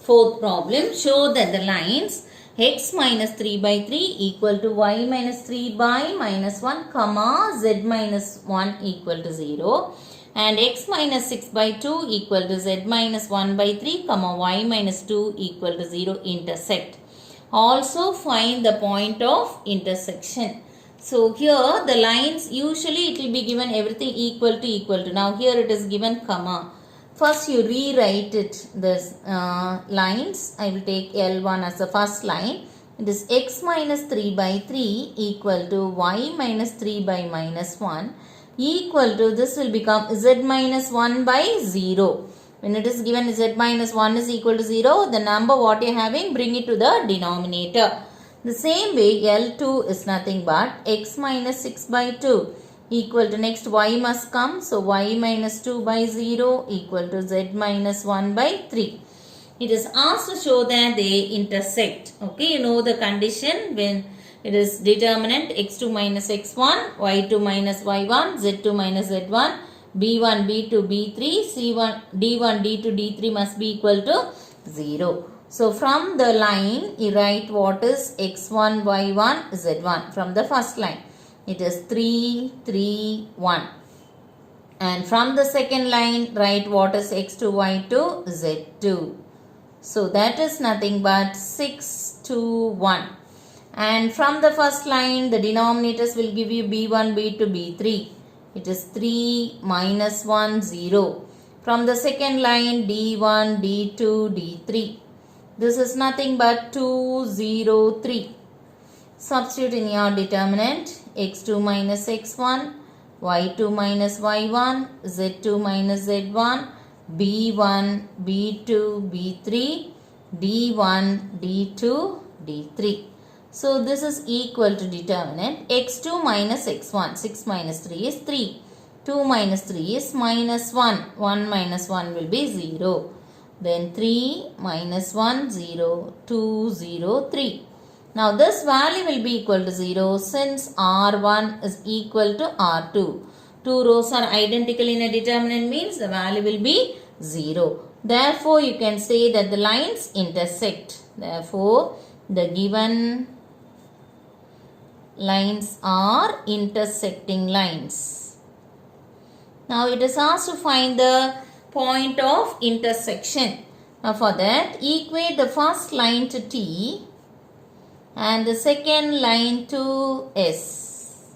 Fourth problem, show that the lines x minus 3 by 3 equal to y minus 3 by minus 1 comma z minus 1 equal to 0 and x minus 6 by 2 equal to z minus 1 by 3 comma y minus 2 equal to 0 intersect. Also find the point of intersection. So here the lines, usually it will be given everything equal to. Now here it is given comma. First you rewrite it, this lines. I will take L1 as the first line. It is x minus 3 by 3 equal to y minus 3 by minus 1 equal to, this will become z minus 1 by 0. When it is given z minus 1 is equal to 0, the number what you are having, bring it to the denominator. The same way L2 is nothing but x minus 6 by 2 equal to, next y must come, so y minus 2 by 0 equal to z minus 1 by 3. It is asked to show that they intersect. Okay, you know the condition when it is determinant x2 minus x1, y2 minus y1, z2 minus z1, b1, b2, b3, c1, d1, d2, d3 must be equal to 0. So from the line you write what is x1, y1, z1 from the first line. It is 3, 3, 1. And from the second line, write what is x2, y2, z2. So that is nothing but 6, 2, 1. And from the first line, the denominators will give you b1, b2, b3. It is 3, minus 1, 0. From the second line, d1, d2, d3. This is nothing but 2, 0, 3. Substitute in your determinant x2 minus x1, y2 minus y1, z2 minus z1, b1, b2, b3, d1, d2, d3. So this is equal to determinant x2 minus x1. 6 minus 3 is 3. 2 minus 3 is minus 1. 1 minus 1 will be 0. Then 3 minus 1, 0, 2, 0, 3. Now this value will be equal to 0 since R1 is equal to R2. Two rows are identical in a determinant means the value will be 0. Therefore you can say that the lines intersect. Therefore the given lines are intersecting lines. Now it is asked to find the point of intersection. Now for that, equate the first line to T and the second line to S.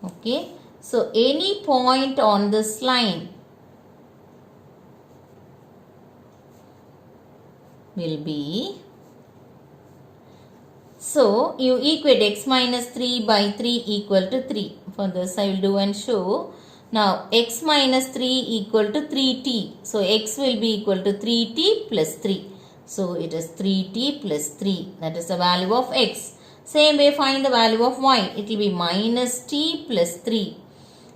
Okay. So any point on this line will be, so you equate x minus 3 by 3 equal to 3. For this I will do and show. Now x minus 3 equal to 3t. So x will be equal to 3t plus 3. So it is 3t plus 3. That is the value of x. Same way find the value of y. It will be minus t plus 3.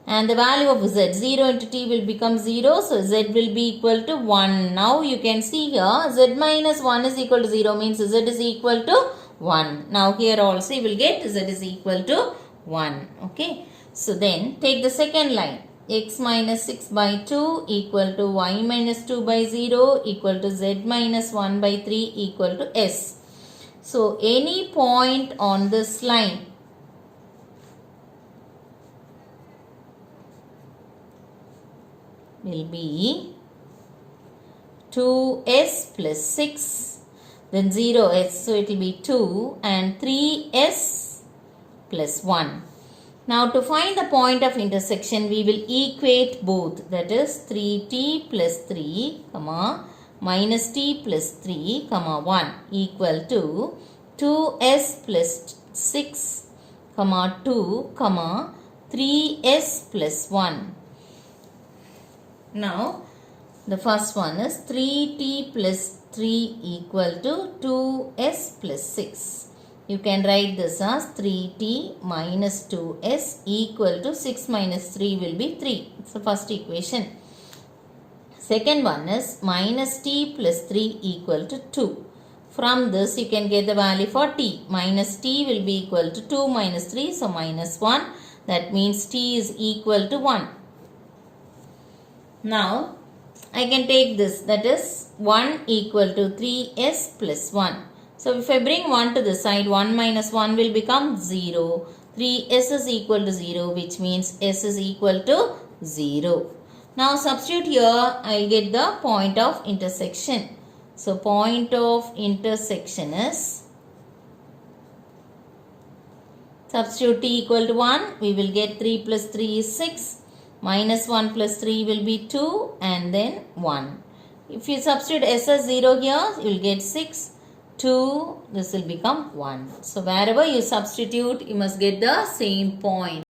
And the value of z. 0 into t will become 0. So z will be equal to 1. Now you can see here z minus 1 is equal to 0 means z is equal to 1. Now here also you will get z is equal to 1. Okay. So then take the second line. X minus 6 by 2 equal to y minus 2 by 0 equal to z minus 1 by 3 equal to s. So any point on this line will be 2s plus 6, then 0s, so it will be 2 and 3s plus 1. Now to find the point of intersection, we will equate both, that is 3t plus 3, comma, minus t plus 3, comma 1 equal to 2s plus 6, comma 2, comma 3s plus 1. Now the first one is 3t plus 3 equal to 2s plus 6. You can write this as 3t minus 2s equal to 6 minus 3 will be 3. It's the first equation. Second one is minus t plus 3 equal to 2. From this you can get the value for t. Minus t will be equal to 2 minus 3. So minus 1. That means t is equal to 1. Now I can take this, that is 1 equal to 3s plus 1. So if I bring 1 to the side, 1 minus 1 will become 0. 3s is equal to 0, which means s is equal to 0. Now substitute here, I will get the point of intersection. So point of intersection is, substitute t equal to 1, we will get 3 plus 3 is 6. Minus 1 plus 3 will be 2 and then 1. If you substitute s as 0 here, you will get 6, 2, this will become 1. So wherever you substitute, you must get the same point.